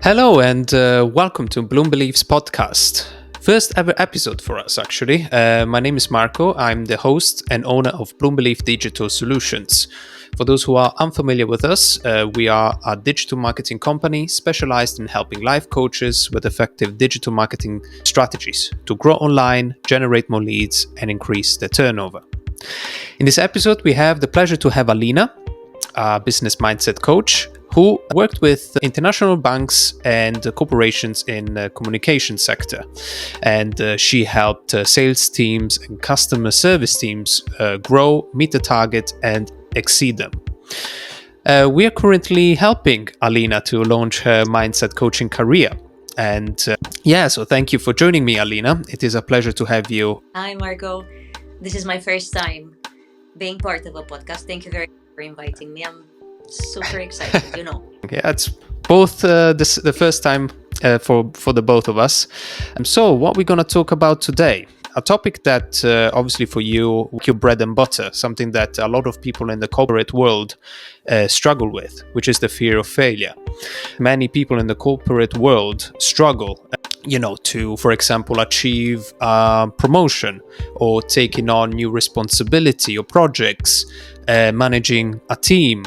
Hello and welcome to Bloom Beliefs podcast. First ever episode for us, actually. My name is Marco. I'm the host and owner of Bloom Belief Digital Solutions. For those who are unfamiliar with us, we are a digital marketing company specialized in helping life coaches with effective digital marketing strategies to grow online, generate more leads, and increase their turnover. In this episode, we have the pleasure to have Alina, a business mindset coach who worked with international banks and corporations in the communication sector. And she helped sales teams and customer service teams grow, meet the target, and exceed them. We are currently helping Alina to launch her mindset coaching career. And so thank you for joining me, Alina. It is a pleasure to have you. Hi, Marco. This is my first time being part of a podcast. Thank you very much for inviting me. I'm super excited, Yeah, it's both the first time for the both of us. So what we're going to talk about today, a topic that obviously for you, your bread and butter, something that a lot of people in the corporate world struggle with, which is the fear of failure. Many people in the corporate world struggle to, for example, achieve promotion or taking on new responsibility or projects, managing a team,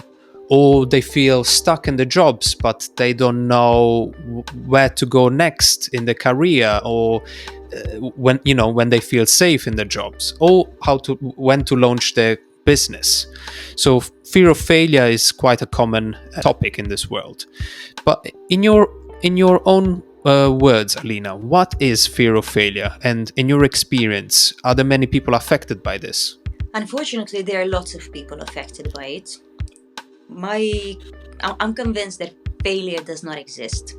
or they feel stuck in the jobs but they don't know where to go next in their career, or when they feel safe in their jobs, or when to launch their business. So fear of failure is quite a common topic in this world. But in your own words, Alina, what is fear of failure? And in your experience, are there many people affected by this? Unfortunately, there are lots of people affected by it. I'm convinced that failure does not exist.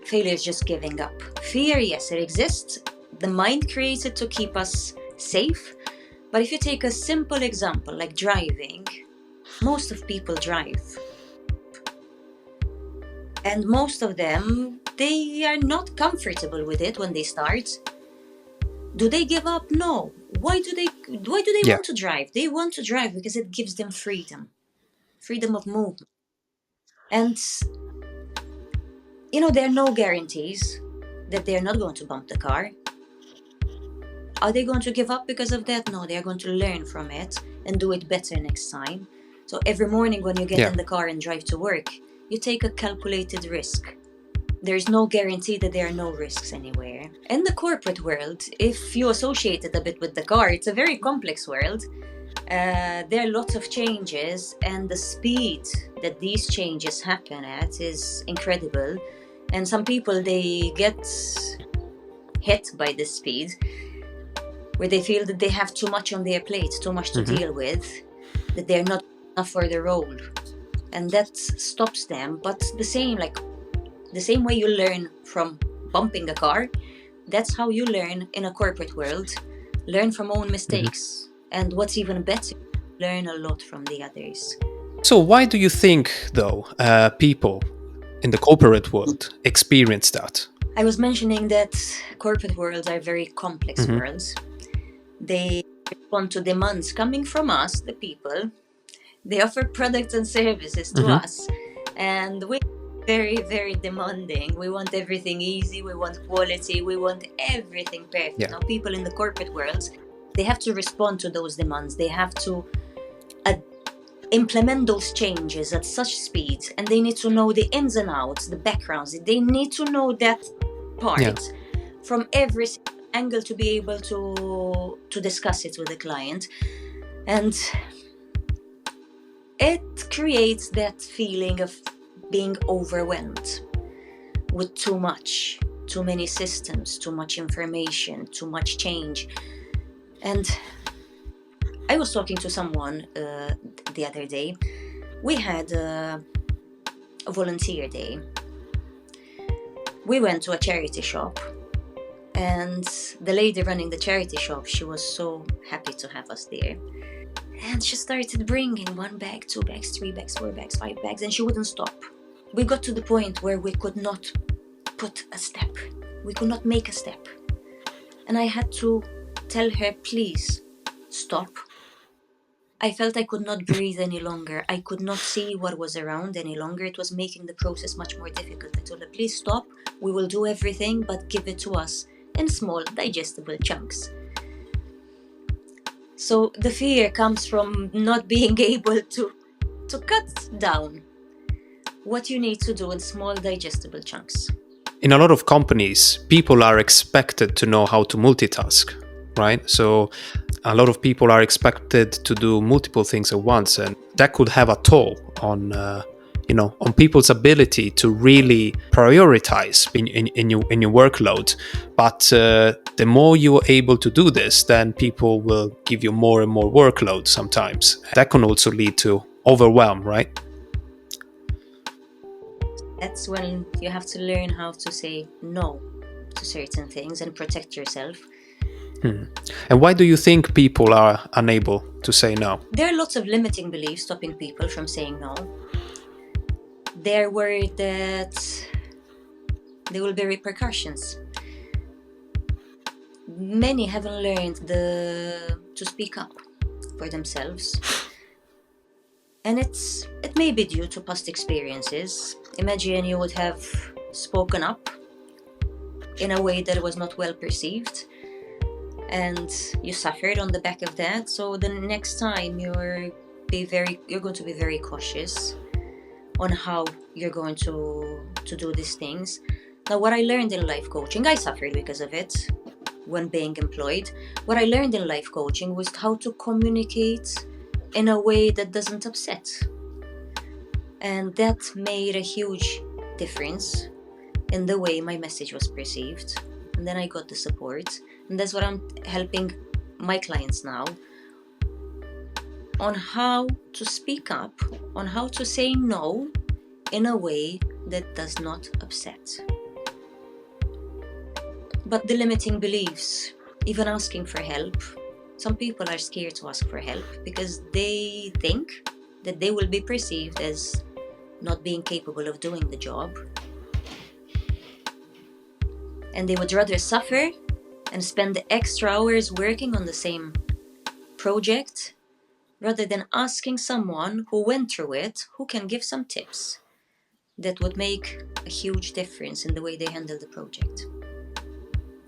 Failure is just giving up. Fear, yes, it exists. The mind creates it to keep us safe. But if you take a simple example like driving, most of people drive. And most of them, they are not comfortable with it when they start. Do they give up? No. Why do they want to drive? They want to drive because it gives them freedom of movement. And, there are no guarantees that they're not going to bump the car. Are they going to give up because of that? No, they're going to learn from it and do it better next time. So every morning when you get in the car and drive to work, you take a calculated risk. There's no guarantee that there are no risks anywhere. In the corporate world, if you associate it a bit with the car, it's a very complex world. There are lots of changes, and the speed that these changes happen at is incredible. And some people, they get hit by this speed, where they feel that they have too much on their plate, too much to deal with, that they're not enough for the role. And that stops them. But the same way you learn from bumping a car, that's how you learn in a corporate world. Learn from own mistakes. And what's even better, learn a lot from the others. So why do you think, though, people in the corporate world experience that? I was mentioning that corporate worlds are very complex worlds. They respond to demands coming from us, the people. They offer products and services to us. And we're very, very demanding. We want everything easy. We want quality. We want everything perfect. Now, people in the corporate world, they have to respond to those demands. They have to implement those changes at such speed. And they need to know the ins and outs, the backgrounds. They need to know that part from every angle to be able to discuss it with the client. And it creates that feeling of being overwhelmed with too many systems, too much information, too much change. And I was talking to someone the other day. We had a volunteer day. We went to a charity shop, and the lady running the charity shop, she was so happy to have us there. And she started bringing 1 bag, 2 bags, 3 bags, 4 bags, 5 bags, and she wouldn't stop. We got to the point where we could not put a step. We could not make a step. And I had to tell her, please, stop. I felt I could not breathe any longer. I could not see what was around any longer. It was making the process much more difficult. I told her, please stop. We will do everything, but give it to us in small, digestible chunks. So the fear comes from not being able to cut down what you need to do in small, digestible chunks. In a lot of companies, people are expected to know how to multitask, right? So a lot of people are expected to do multiple things at once, and that could have a toll on on people's ability to really prioritize in your workload. But the more you are able to do this, then people will give you more and more workload sometimes. That can also lead to overwhelm, right? That's when you have to learn how to say no to certain things and protect yourself. And why do you think people are unable to say no? There are lots of limiting beliefs stopping people from saying no. They're worried that there will be repercussions. Many haven't learned to speak up for themselves. And it may be due to past experiences. Imagine you would have spoken up in a way that was not well perceived, and you suffered on the back of that. So the next time you're going to be very cautious on how you're going to do these things. Now, what I learned in life coaching, I suffered because of it when being employed. What I learned in life coaching was how to communicate in a way that doesn't upset. And that made a huge difference in the way my message was perceived. And then I got the support. And that's what I'm helping my clients now, on how to speak up, on how to say no in a way that does not upset. But the limiting beliefs, even asking for help, some people are scared to ask for help because they think that they will be perceived as not being capable of doing the job. And they would rather suffer and spend the extra hours working on the same project rather than asking someone who went through it, who can give some tips that would make a huge difference in the way they handle the project.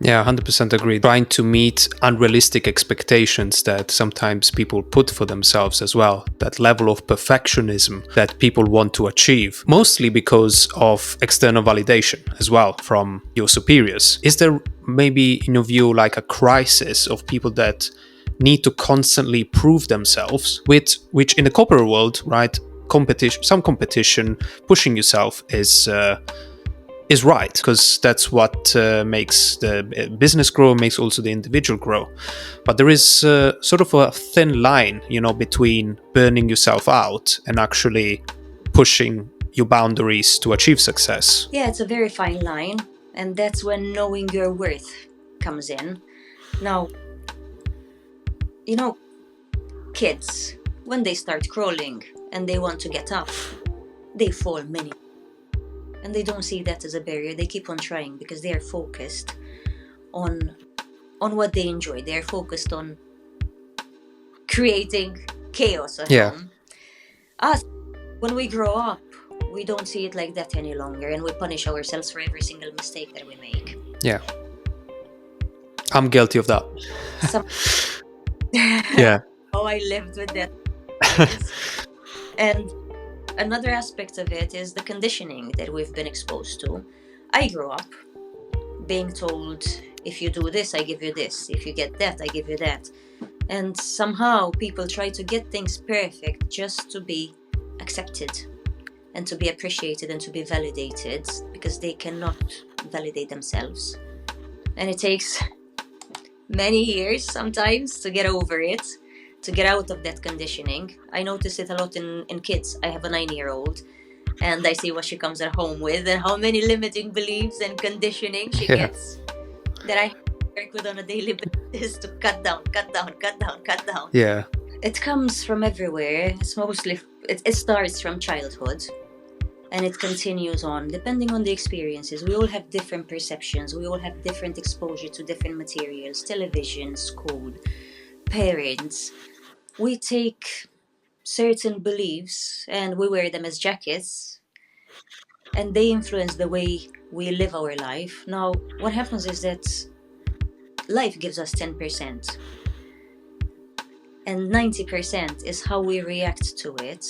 Yeah, 100% agree. Trying to meet unrealistic expectations that sometimes people put for themselves as well. That level of perfectionism that people want to achieve, mostly because of external validation as well from your superiors. Is there maybe, in your view, like a crisis of people that need to constantly prove themselves, which in the corporate world, right, some competition, pushing yourself is right, because that's what makes the business grow, makes also the individual grow. But there is sort of a thin line, between burning yourself out and actually pushing your boundaries to achieve success. Yeah, it's a very fine line, and that's when knowing your worth comes in. Now, kids, when they start crawling and they want to get up, they fall many. And they don't see that as a barrier. They keep on trying because they are focused on what they enjoy. They are focused on creating chaos at home. Us, when we grow up, we don't see it like that any longer, and we punish ourselves for every single mistake that we make. Yeah. I'm guilty of that. Yeah. Oh, I lived with that. And another aspect of it is the conditioning that we've been exposed to. I grew up being told, if you do this, I give you this. If you get that, I give you that. And somehow people try to get things perfect just to be accepted and to be appreciated and to be validated, because they cannot validate themselves. And it takes many years sometimes to get over it, to get out of that conditioning. I notice it a lot in kids. I have a 9-year-old, and I see what she comes at home with and how many limiting beliefs and conditioning she gets that I work with on a daily basis to cut down. Yeah. It comes from everywhere. It's mostly, it starts from childhood and it continues on depending on the experiences. We all have different perceptions. We all have different exposure to different materials, television, school, parents. we take certain beliefs and we wear them as jackets, and they influence the way we live our life. Now, what happens is that life gives us 10%, and 90% is how we react to it.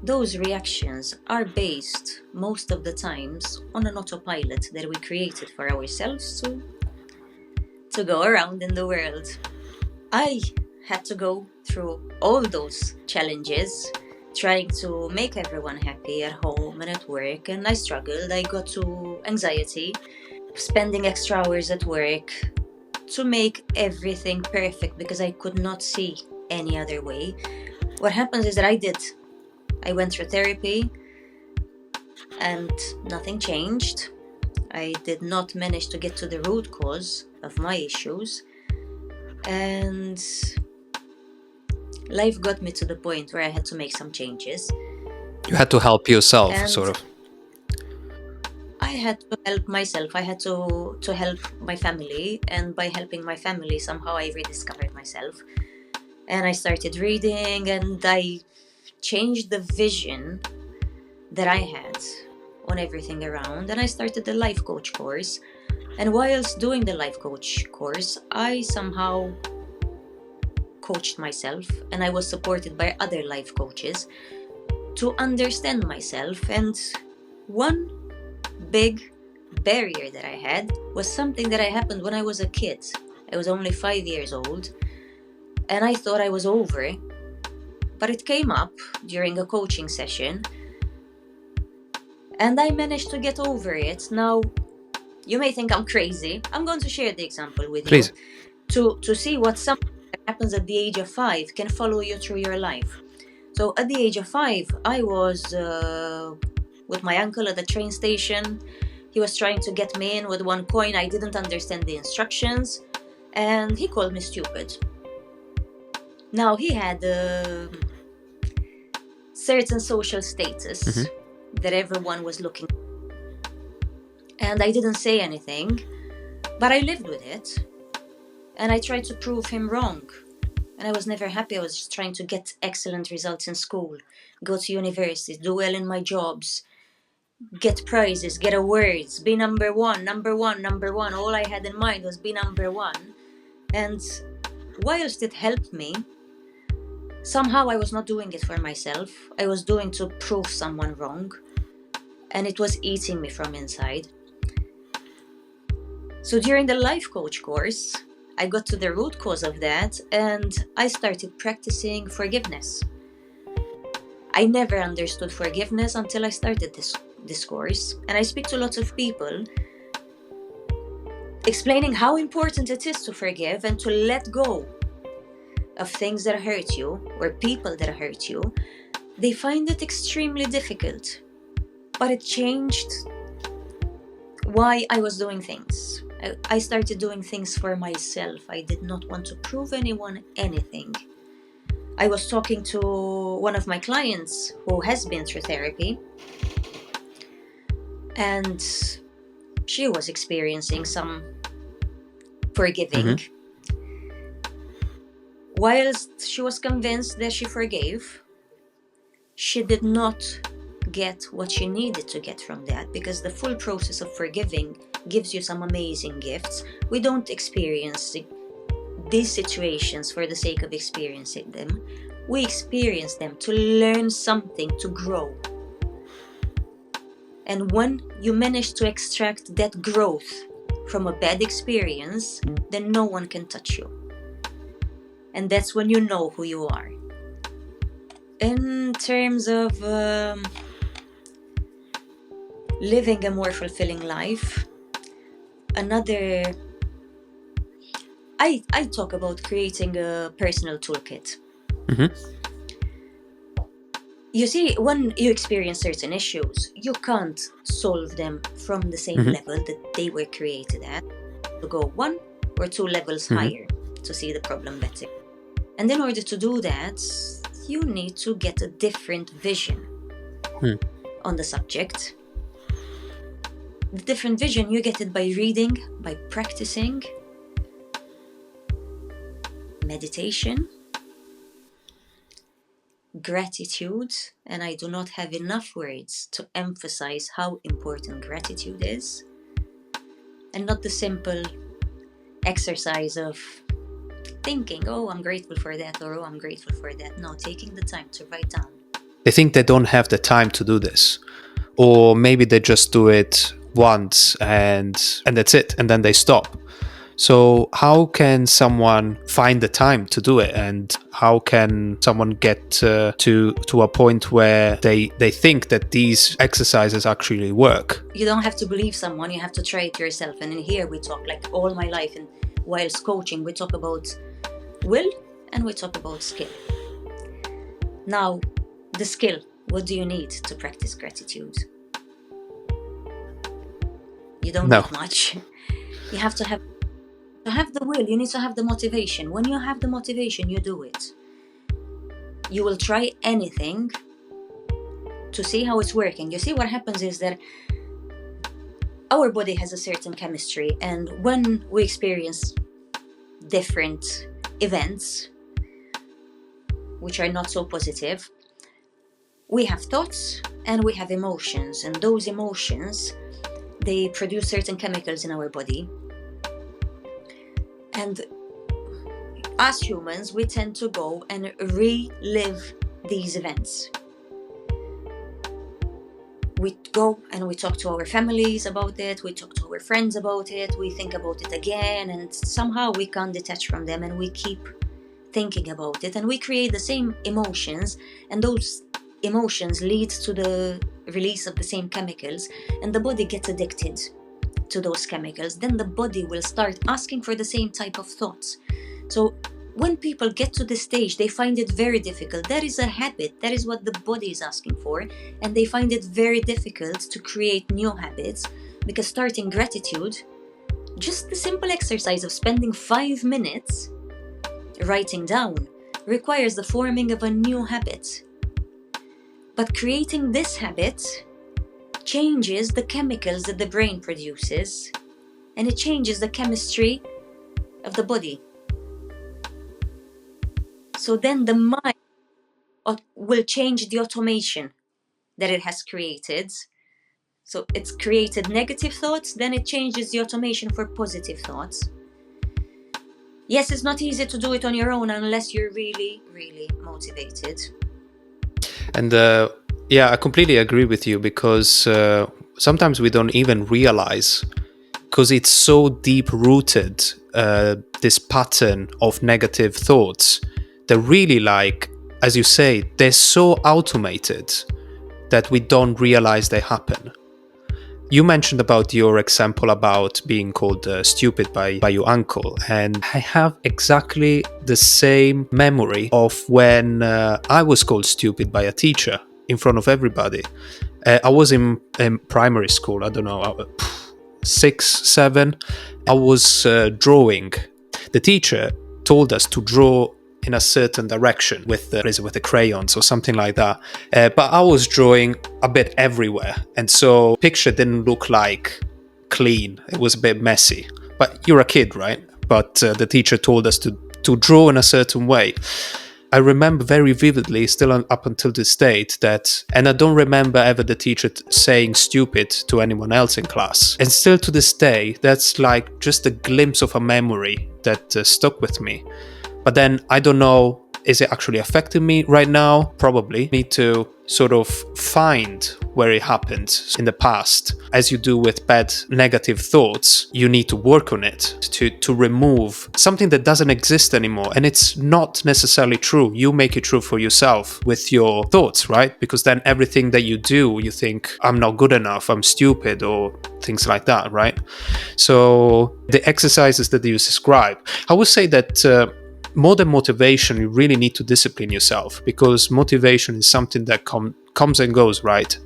Those reactions are based most of the times on an autopilot that we created for ourselves to go around in the world. I had to go through all those challenges, trying to make everyone happy at home and at work, and I struggled. I got to anxiety, spending extra hours at work to make everything perfect because I could not see any other way. What happens is that I went through therapy and nothing changed. I did not manage to get to the root cause of my issues, and life got me to the point where I had to make some changes. You had to help yourself, And sort of. I had to help myself. I had to help my family, and by helping my family, somehow I rediscovered myself. And I started reading, and I changed the vision that I had on everything around. And I started the life coach course. And whilst doing the life coach course, I somehow coached myself, and I was supported by other life coaches to understand myself. And one big barrier that I had was something that happened when I was a kid. I was only 5 years old, and I thought I was over it, but it came up during a coaching session, and I managed to get over it. Now, you may think I'm crazy. I'm going to share the example with Please. you to see what something that happens at the age of 5 can follow you through your life. So at the age of 5, I was with my uncle at the train station. He was trying to get me in with one coin. I didn't understand the instructions, and he called me stupid. Now, he had a certain social status that everyone was looking at. And I didn't say anything, but I lived with it. And I tried to prove him wrong. And I was never happy. I was just trying to get excellent results in school, go to university, do well in my jobs, get prizes, get awards, be number one, number one, number one. All I had in mind was be number one. And whilst it helped me, somehow I was not doing it for myself. I was doing to prove someone wrong. And it was eating me from inside. So during the life coach course, I got to the root cause of that, and I started practicing forgiveness. I never understood forgiveness until I started this course, and I speak to lots of people explaining how important it is to forgive and to let go of things that hurt you or people that hurt you. They find it extremely difficult, but it changed why I was doing things. I started doing things for myself. I did not want to prove anyone anything. I was talking to one of my clients who has been through therapy, and she was experiencing some forgiving. Whilst she was convinced that she forgave, she did not get what she needed to get from that, because the full process of forgiving gives you some amazing gifts. We don't experience these situations for the sake of experiencing them. We experience them to learn something, to grow. And when you manage to extract that growth from a bad experience, then no one can touch you. And that's when you know who you are. In terms of living a more fulfilling life, I talk about creating a personal toolkit. You see, when you experience certain issues, you can't solve them from the same level that they were created at. To go 1 or 2 levels higher to see the problem better. And in order to do that, you need to get a different vision on the subject. The different vision, you get it by reading, by practicing, meditation, gratitude, and I do not have enough words to emphasize how important gratitude is, and not the simple exercise of thinking, oh, I'm grateful for that, or oh, I'm grateful for that. No, taking the time to write down. They think they don't have the time to do this, or maybe they just do it once and that's it, and then they stop. So how can someone find the time to do it, and how can someone get to a point where they think that these exercises actually work? You don't have to believe someone, you have to try it yourself. And in here we talk, like all my life, and whilst coaching, we talk about will and we talk about skill. Now, the skill, what do you need to practice gratitude? You don't No. need much. You have to have the will, you need to have the motivation. When you have the motivation, you do it. You will try anything to see how it's working. You see, what happens is that our body has a certain chemistry, and when we experience different events which are not so positive, we have thoughts and we have emotions, and those emotions, they produce certain chemicals in our body. And as humans, we tend to go and relive these events. We go and we talk to our families about it, we talk to our friends about it, we think about it again, and somehow we can't detach from them, and we keep thinking about it, and we create the same emotions, and those emotions lead to the release of the same chemicals, and the body gets addicted to those chemicals. Then the body will start asking for the same type of thoughts. So when people get to this stage, they find it very difficult. That is a habit. That is what the body is asking for. And they find it very difficult to create new habits, because starting gratitude, just the simple exercise of spending 5 minutes writing down, requires the forming of a new habit. But creating this habit changes the chemicals that the brain produces, and it changes the chemistry of the body. So then the mind will change the automation that it has created. So it's created negative thoughts, then it changes the automation for positive thoughts. Yes, it's not easy to do it on your own unless you're really, really motivated. And yeah, I completely agree with you, because sometimes we don't even realize, because it's so deep rooted, this pattern of negative thoughts. They're really, like, as you say, they're so automated that we don't realize they happen. You mentioned about your example about being called stupid by your uncle, and I have exactly the same memory of when I was called stupid by a teacher in front of everybody. I was in primary school, I don't know, 6, 7. I was drawing. The teacher told us to draw in a certain direction with the crayons or something like that. But I was drawing a bit everywhere, and so picture didn't look like clean. It was a bit messy. But you're a kid, right? But the teacher told us to draw in a certain way. I remember very vividly, still up until this date, that, and I don't remember ever the teacher saying stupid to anyone else in class. And still to this day, that's like just a glimpse of a memory that stuck with me. But then I don't know, is it actually affecting me right now? Probably. Need to sort of find where it happened in the past. As you do with bad negative thoughts, you need to work on it to remove something that doesn't exist anymore. And it's not necessarily true. You make it true for yourself with your thoughts, right? Because then everything that you do, you think, I'm not good enough, I'm stupid, or things like that, right? So the exercises that you describe, I would say that more than motivation, you really need to discipline yourself, because motivation is something that comes and goes, right?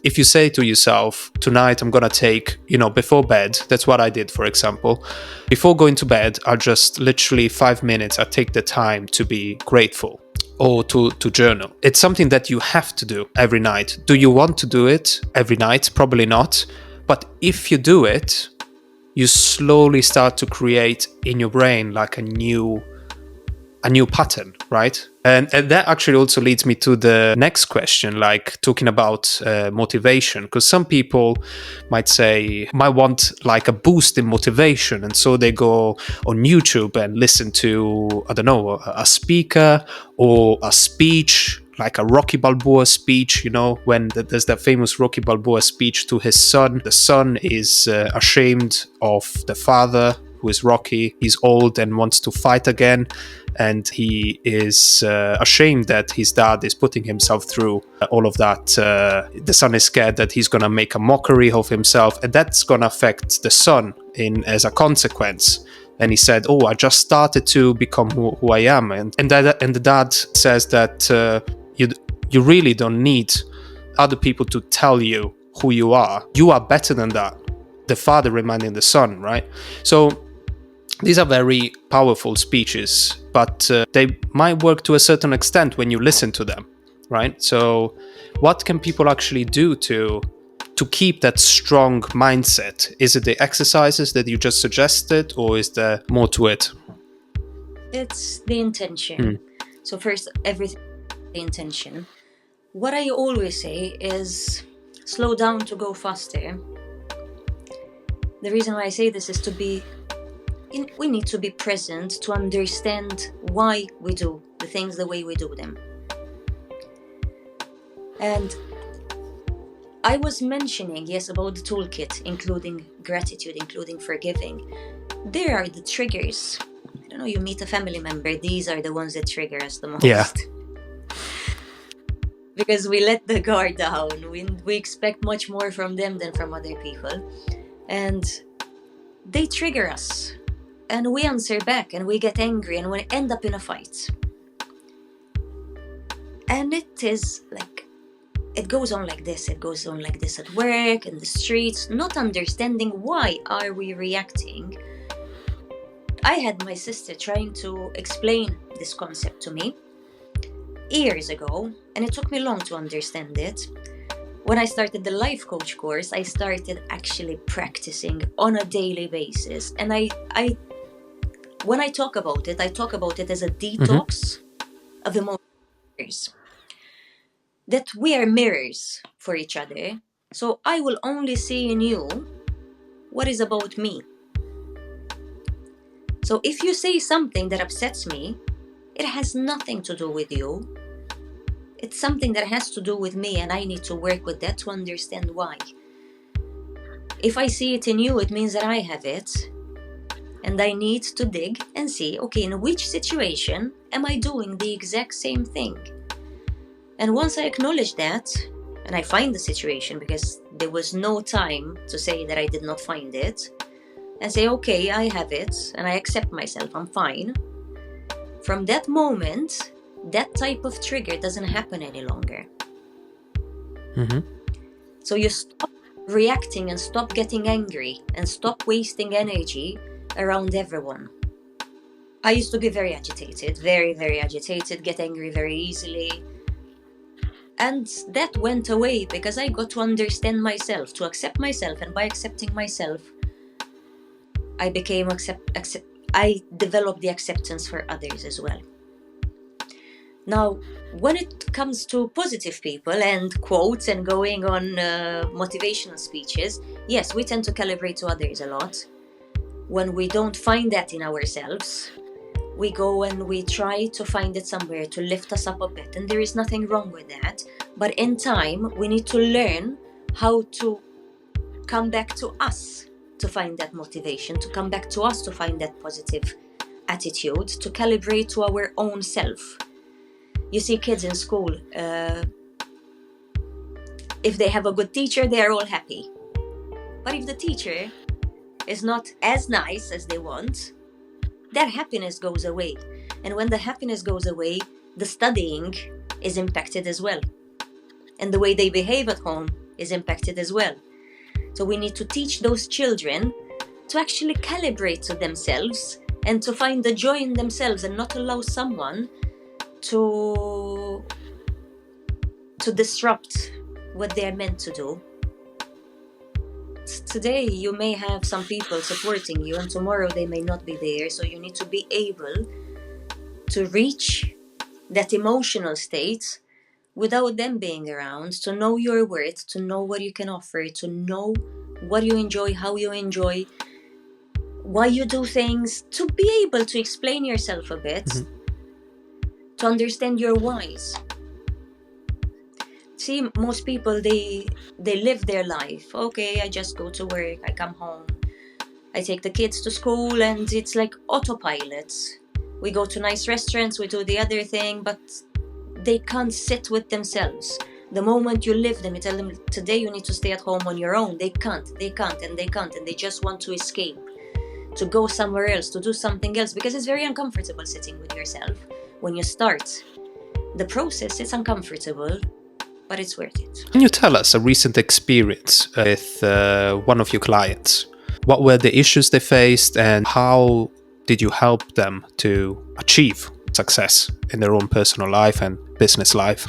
If you say to yourself, tonight I'm gonna take, before bed, that's what I did, for example. Before going to bed, I'll just literally 5 minutes, I take the time to be grateful, or to journal. It's something that you have to do every night. Do you want to do it every night? Probably not. But if you do it, you slowly start to create in your brain like a new a new pattern, right? And that actually also leads me to the next question, like talking about motivation, because some people might want like a boost in motivation, and so they go on YouTube and listen to, I don't know, a speaker or a speech, like a Rocky Balboa speech, when there's that famous Rocky Balboa speech to his son. The son is ashamed of the father, who is Rocky. He's old and wants to fight again, and he is ashamed that his dad is putting himself through all of that. The son is scared that he's going to make a mockery of himself, and that's going to affect the son as a consequence. And he said, "Oh, I just started to become who I am." And the dad says that you really don't need other people to tell you who you are. You are better than that. The father reminding the son, right? So these are very powerful speeches, but they might work to a certain extent when you listen to them, right? So what can people actually do to keep that strong mindset? Is it the exercises that you just suggested, or is there more to it? It's the intention. So first, everything, the intention. What I always say is slow down to go faster. The reason why I say this is we need to be present to understand why we do the things the way we do them. And I was mentioning, yes, about the toolkit, including gratitude, including forgiving. There are the triggers. I don't know, you meet a family member, these are the ones that trigger us the most. Yeah. Because we let the guard down. We expect much more from them than from other people. And they trigger us. And we answer back and we get angry and we end up in a fight. And it is like, it goes on like this. It goes on like this at work, in the streets, not understanding why are we reacting. I had my sister trying to explain this concept to me years ago, and it took me long to understand it. When I started the life coach course, I started actually practicing on a daily basis. And when I talk about it as a detox of emotions. That we are mirrors for each other. So I will only see in you what is about me. So if you say something that upsets me, it has nothing to do with you. It's something that has to do with me, and I need to work with that to understand why. If I see it in you, it means that I have it. And I need to dig and see, okay, in which situation am I doing the exact same thing? And once I acknowledge that, and I find the situation, because there was no time to say that I did not find it, and say, okay, I have it, and I accept myself, I'm fine. From that moment, that type of trigger doesn't happen any longer. So you stop reacting and stop getting angry and stop wasting energy around everyone. I used to be very agitated, very, very agitated, get angry very easily. And that went away because I got to understand myself, to accept myself. And by accepting myself, I became I developed the acceptance for others as well. Now, when it comes to positive people and quotes and going on motivational speeches, yes, we tend to calibrate to others a lot. When we don't find that in ourselves, we go and we try to find it somewhere to lift us up a bit, and there is nothing wrong with that. But in time, we need to learn how to come back to us to find that motivation, to come back to us to find that positive attitude, to calibrate to our own self. You see kids in school, if they have a good teacher, they are all happy. But if the teacher is not as nice as they want, that happiness goes away. And when the happiness goes away, the studying is impacted as well. And the way they behave at home is impacted as well. So we need to teach those children to actually calibrate to themselves and to find the joy in themselves and not allow someone to disrupt what they're meant to do. Today you may have some people supporting you and tomorrow they may not be there, so you need to be able to reach that emotional state without them being around, to know your worth, to know what you can offer, to know what you enjoy, how you enjoy, why you do things, to be able to explain yourself a bit, to understand your whys. See, most people, they live their life. Okay, I just go to work, I come home, I take the kids to school, and it's like autopilot. We go to nice restaurants, we do the other thing, but they can't sit with themselves. The moment you live them, you tell them, today you need to stay at home on your own. They can't, and they just want to escape, to go somewhere else, to do something else, because it's very uncomfortable sitting with yourself. When you start the process, it's uncomfortable, but it's worth it. Can you tell us a recent experience with one of your clients? What were the issues they faced, and how did you help them to achieve success in their own personal life and business life?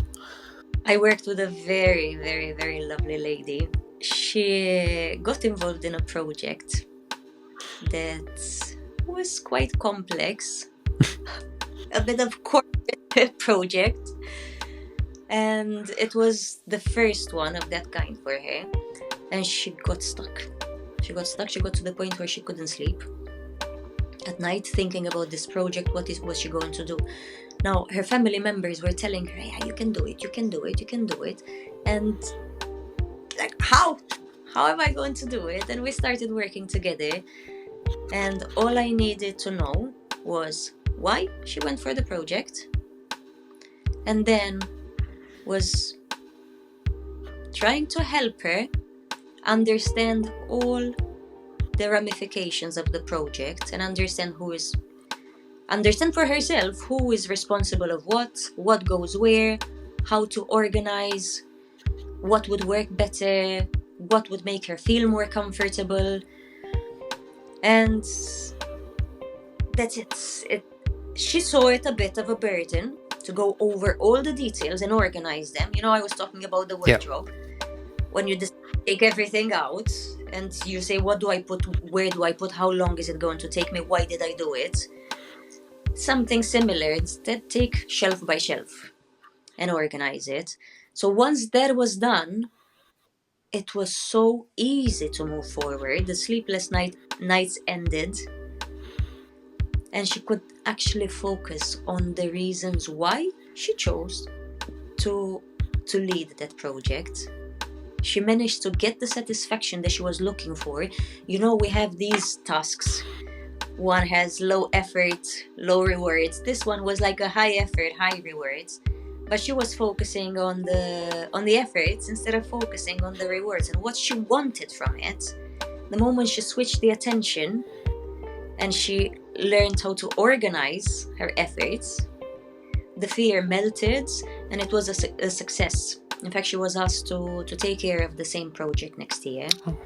I worked with a very, very, very lovely lady. She got involved in a project that was quite complex, a bit of corporate project, and it was the first one of that kind for her, and she got stuck. She got to the point where she couldn't sleep at night thinking about this project. What was she going to do? Now, her family members were telling her, yeah, you can do it, you can do it, you can do it. And like, how am I going to do it? And we started working together. And all I needed to know was why she went for the project. And then was trying to help her understand all the ramifications of the project and understand for herself who is responsible of what goes where, how to organize, what would work better, what would make her feel more comfortable. And that's it. She saw it a bit of a burden to go over all the details and organize them. You know, I was talking about the wardrobe. Yeah. When you just take everything out and you say, what do I put, where do I put, how long is it going to take me, why did I do it? Something similar. Instead, take shelf by shelf and organize it. So once that was done, it was so easy to move forward. The sleepless nights ended, and she could actually focus on the reasons why she chose to lead that project. She managed to get the satisfaction that she was looking for. You know, we have these tasks. One has low effort, low rewards. This one was like a high effort, high rewards. But she was focusing on the efforts instead of focusing on the rewards and what she wanted from it. The moment she switched the attention and she learned how to organize her efforts, the fear melted and it was a success. In fact, she was asked to take care of the same project next year. Oh.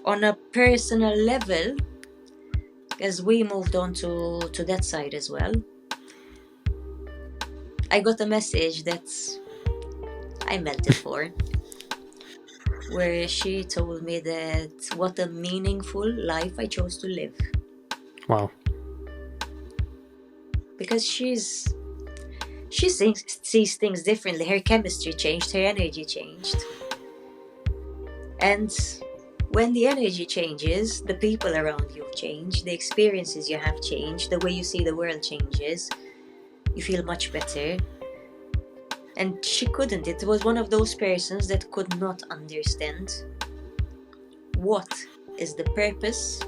On a personal level, as we moved on to that side as well, I got a message that I melted for, where she told me that what a meaningful life I chose to live. Wow. Because she sees things differently. Her chemistry changed, her energy changed. And when the energy changes, the people around you change, the experiences you have changed, the way you see the world changes, you feel much better. And she couldn't. It was one of those persons that could not understand what is the purpose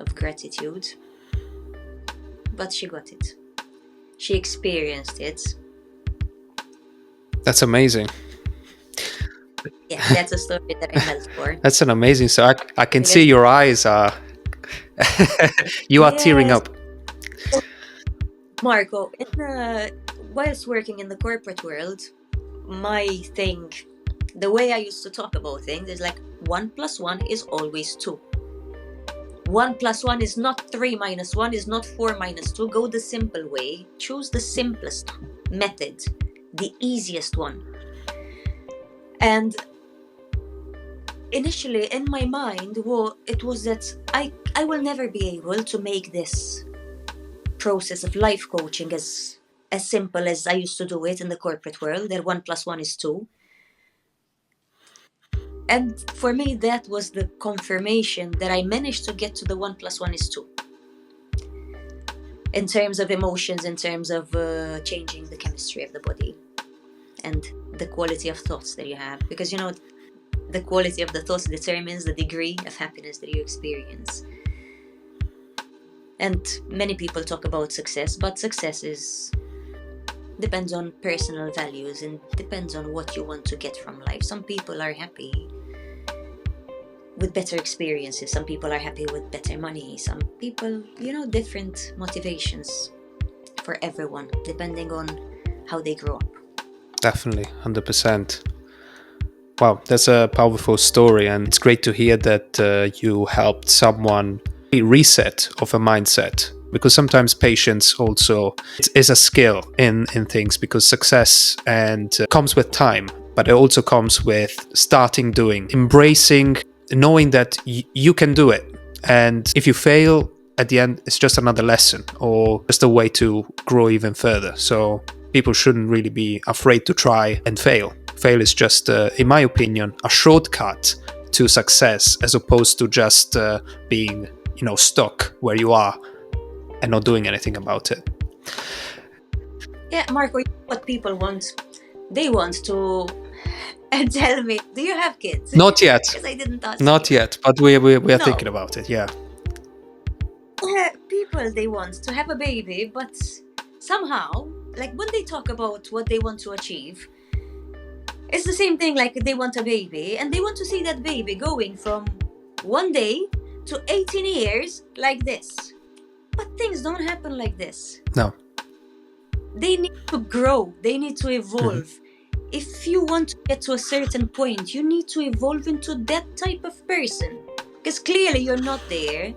of gratitude. But she got it. She experienced it. That's amazing. Yeah, that's a story that I felt for. That's an amazing. So I can see your eyes are. You are tearing up. Marco, whilst working in the corporate world, my thing, the way I used to talk about things is like 1 + 1 is always 2. 1 + 1 is not 3 - 1, is not 4 - 2. Go the simple way. Choose the simplest method, the easiest one. And initially in my mind, it was that I will never be able to make this process of life coaching as simple as I used to do it in the corporate world, that 1+1 is 2. And for me, that was the confirmation that I managed to get to the 1+1 is 2. In terms of emotions, in terms of changing the chemistry of the body and the quality of thoughts that you have. Because, the quality of the thoughts determines the degree of happiness that you experience. And many people talk about success, but success depends on personal values and depends on what you want to get from life. Some people are happy with better experiences. Some people are happy with better money. Some people, different motivations for everyone, depending on how they grew up. Definitely, 100%. Wow, that's a powerful story, and it's great to hear that you helped someone reset of a mindset, because sometimes patience also is a skill in things, because success and comes with time, but it also comes with starting doing, embracing, knowing that you can do it, and if you fail at the end, it's just another lesson or just a way to grow even further. So people shouldn't really be afraid to try and fail. Fail is just, in my opinion, a shortcut to success, as opposed to just being, stuck where you are and not doing anything about it. Yeah, Marco, what people want? They want to tell me, do you have kids? Not yet. Because I didn't ask Not you. yet, but we are No. thinking about it, yeah. People, they want to have a baby, but somehow, like when they talk about what they want to achieve, it's the same thing, like they want a baby and they want to see that baby going from 1 day to 18 years like this. But things don't happen like this. No. They need to grow, they need to evolve. Mm-hmm. If you want to get to a certain point, you need to evolve into that type of person. Because clearly you're not there.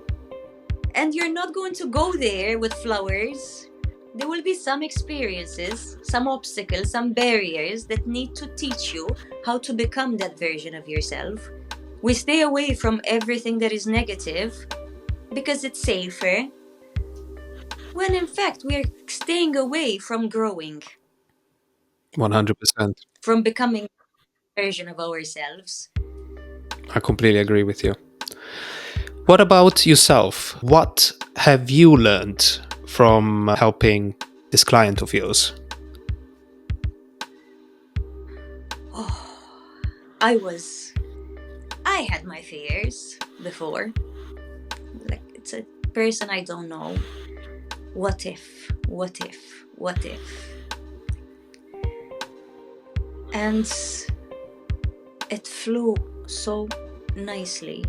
And you're not going to go there with flowers. There will be some experiences, some obstacles, some barriers that need to teach you how to become that version of yourself. We stay away from everything that is negative because it's safer, when in fact we are staying away from growing. 100%. From becoming a version of ourselves. I completely agree with you. What about yourself? What have you learned from helping this client of yours? I had my fears before. Like, it's a person I don't know. What if? And it flew so nicely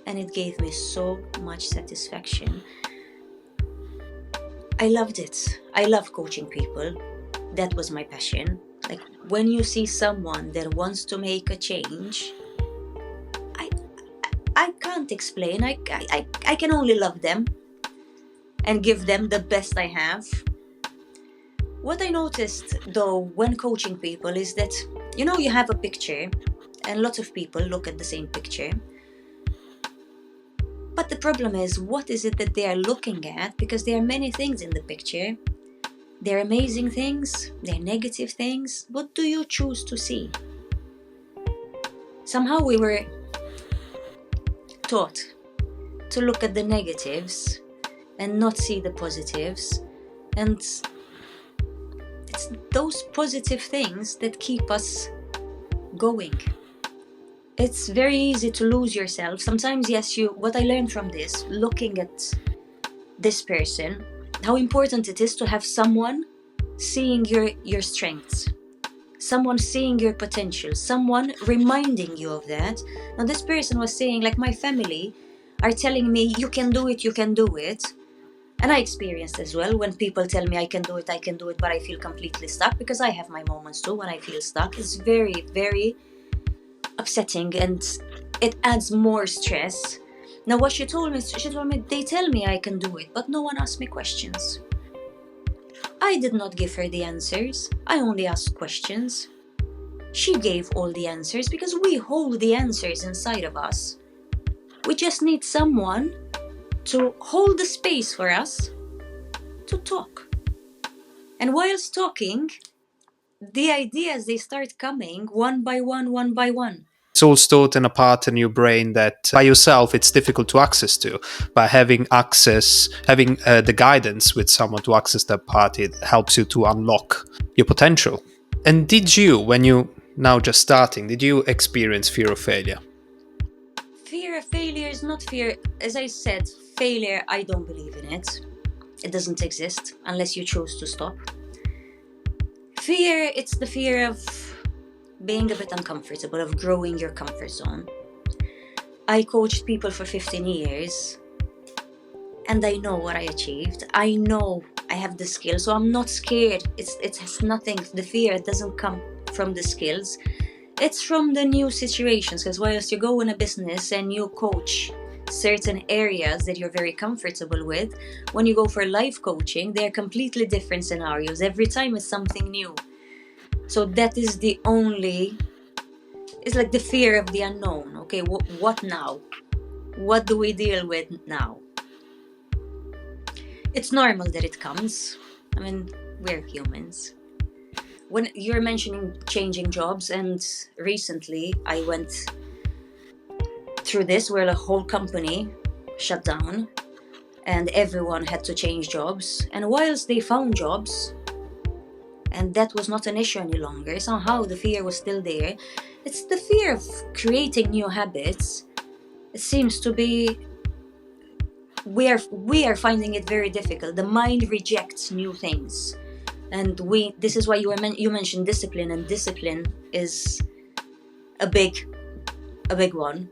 and it gave me so much satisfaction. I loved it. I love coaching people. That was my passion. Like when you see someone that wants to make a change, I can't explain. I can only love them and give them the best I have. What I noticed though when coaching people is that, you have a picture and lots of people look at the same picture. But the problem is, what is it that they are looking at? Because there are many things in the picture. There are amazing things, there are negative things. What do you choose to see? Somehow we were taught to look at the negatives and not see the positives. And it's those positive things that keep us going. It's very easy to lose yourself. Sometimes, yes, what I learned from this, looking at this person, how important it is to have someone seeing your strengths, someone seeing your potential, someone reminding you of that. Now, this person was saying, like, my family are telling me, you can do it. And I experienced as well when people tell me I can do it, but I feel completely stuck, because I have my moments too when I feel stuck. It's very, very upsetting and it adds more stress. Now what she told me, they tell me I can do it, but no one asked me questions. I did not give her the answers. I only asked questions. She gave all the answers, because we hold the answers inside of us. We just need someone to hold the space for us to talk. And whilst talking, the ideas, they start coming one by one, one by one. It's all stored in a part in your brain that by yourself it's difficult to access to. By having access, having the guidance with someone to access that part, it helps you to unlock your potential. And did you, when you now just starting, did you experience fear of failure? Fear of failure is not fear. As I said, failure, I don't believe in it. It doesn't exist unless you choose to stop. Fear, it's the fear of being a bit uncomfortable, of growing your comfort zone. I coached people for 15 years and I know what I achieved. I know I have the skills, so I'm not scared. It has nothing, the fear doesn't come from the skills. It's from the new situations, because whilst you go in a business and you coach certain areas that you're very comfortable with, when you go for life coaching, they're completely different scenarios. Every time it's something new. So that is the only, it's like the fear of the unknown. Okay, what now? What do we deal with now? It's normal that it comes. I mean, we're humans. When you're mentioning changing jobs, and recently I went through this where the whole company shut down and everyone had to change jobs. And whilst they found jobs, and that was not an issue any longer, somehow the fear was still there. It's the fear of creating new habits. It seems to be, we are finding it very difficult. The mind rejects new things, and this is why you mentioned discipline, and discipline is a big one.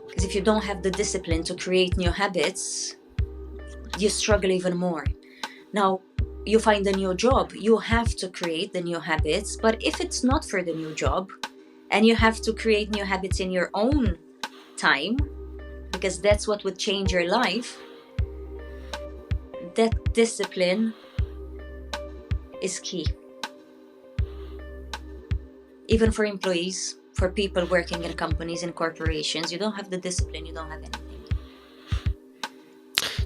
Because if you don't have the discipline to create new habits, you struggle even more. Now, you find a new job, you have to create the new habits. But if it's not for the new job, and you have to create new habits in your own time, because that's what would change your life, that discipline is key. Even for employees, for people working in companies and corporations, you don't have the discipline, you don't have anything.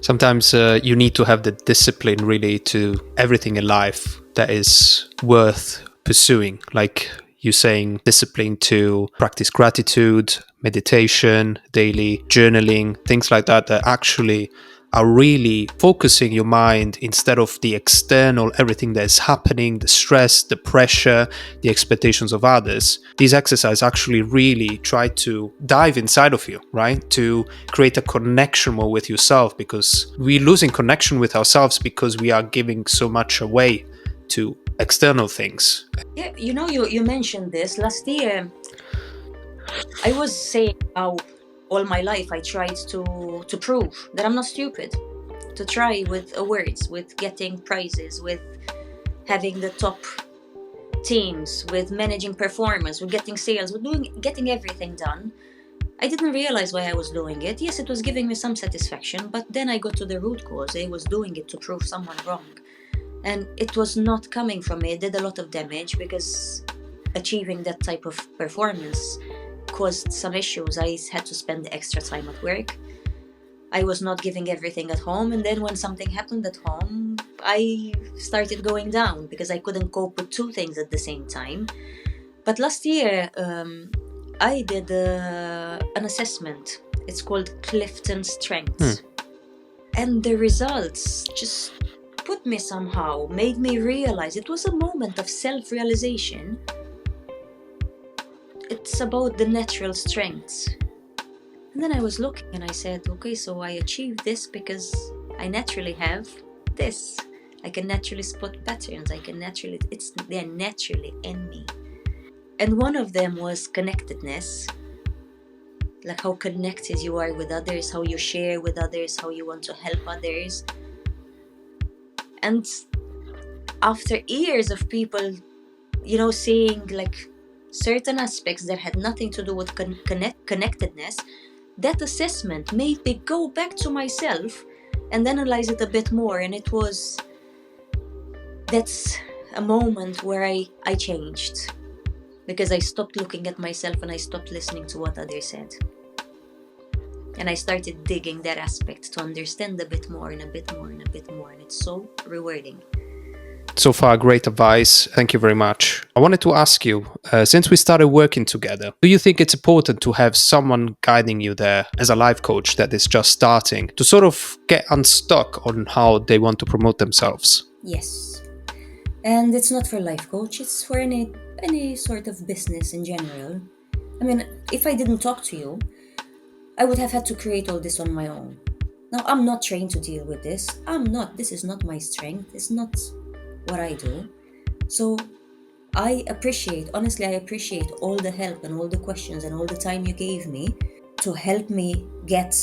Sometimes you need to have the discipline really to everything in life that is worth pursuing. Like you saying, discipline to practice gratitude, meditation, daily journaling, things like that, that actually are really focusing your mind instead of the external, everything that is happening, the stress, the pressure, the expectations of others. These exercises actually really try to dive inside of you, right? To create a connection more with yourself, because we're losing connection with ourselves because we are giving so much away to external things. Yeah, you mentioned this. Last year, I was saying how all my life I tried to prove that I'm not stupid. To try with awards, with getting prizes, with having the top teams, with managing performance, with getting sales, with getting everything done. I didn't realize why I was doing it. Yes, it was giving me some satisfaction, but then I got to the root cause. I was doing it to prove someone wrong. And it was not coming from me. It did a lot of damage, because achieving that type of performance caused some issues. I had to spend extra time at work. I was not giving everything at home, and then when something happened at home, I started going down because I couldn't cope with two things at the same time. But last year, I did an assessment. It's called Clifton Strengths. And the results just put me somehow, made me realize it was a moment of self-realization. It's about the natural strengths. And then I was looking and I said, okay, so I achieved this because I naturally have this. I can naturally spot patterns. They're naturally in me. And one of them was connectedness. Like how connected you are with others, how you share with others, how you want to help others. And after years of people, seeing like certain aspects that had nothing to do with connectedness, that assessment made me go back to myself and analyze it a bit more. And that's a moment where I changed, because I stopped looking at myself and I stopped listening to what others said. And I started digging that aspect to understand a bit more and a bit more and a bit more. And it's so rewarding. So far, great advice. Thank you very much. I wanted to ask you, since we started working together, do you think it's important to have someone guiding you there as a life coach that is just starting to sort of get unstuck on how they want to promote themselves? Yes. And it's not for life coach, it's for any sort of business in general. I mean, if I didn't talk to you, I would have had to create all this on my own. Now, I'm not trained to deal with this. This is not my strength. It's not what I do. So honestly, I appreciate all the help and all the questions and all the time you gave me to help me get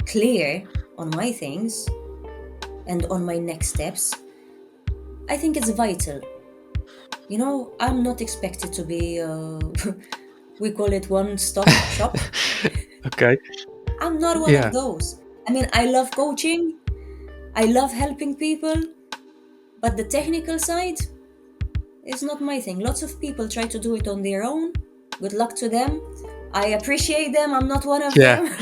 clear on my things and on my next steps. I think it's vital. You know, I'm not expected to be, we call it one-stop shop. Okay. I'm not one of those. I mean, I love coaching. I love helping people. But the technical side is not my thing. Lots of people try to do it on their own. Good luck to them. I appreciate them. I'm not one of them.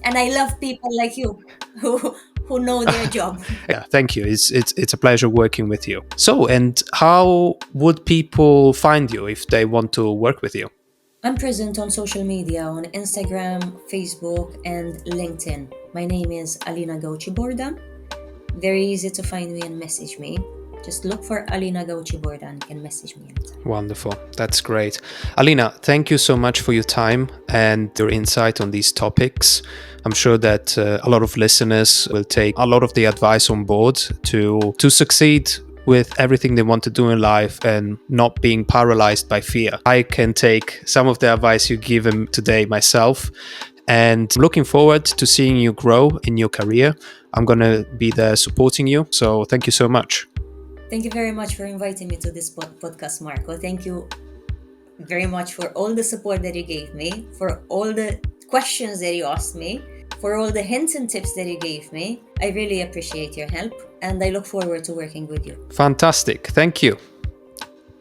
And I love people like you who know their job. Yeah, thank you. It's a pleasure working with you. So, and how would people find you if they want to work with you? I'm present on social media on Instagram, Facebook, and LinkedIn. My name is Alina Gauci Borda. Very easy to find me and message me. Just look for Alina Gauci Borda and you can message me anytime. Wonderful. That's great. Alina, thank you so much for your time and your insight on these topics. I'm sure that a lot of listeners will take a lot of the advice on board to succeed with everything they want to do in life and not being paralyzed by fear. I can take some of the advice you give them today myself, and looking forward to seeing you grow in your career. I'm going to be there supporting you. So thank you so much. Thank you very much for inviting me to this podcast, Marco. Thank you very much for all the support that you gave me, for all the questions that you asked me, for all the hints and tips that you gave me. I really appreciate your help and I look forward to working with you. Fantastic. Thank you.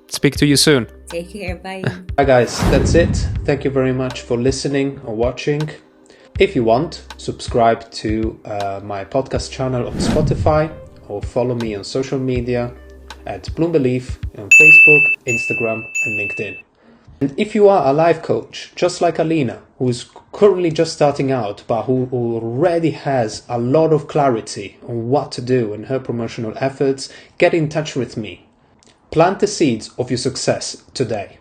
Speak to you soon. Take care. Bye. Bye guys, that's it. Thank you very much for listening or watching. If you want, subscribe to my podcast channel on Spotify or follow me on social media at Bloom Belief on Facebook, Instagram and LinkedIn. And if you are a life coach, just like Alina, who is currently just starting out, but who already has a lot of clarity on what to do in her promotional efforts, get in touch with me. Plant the seeds of your success today.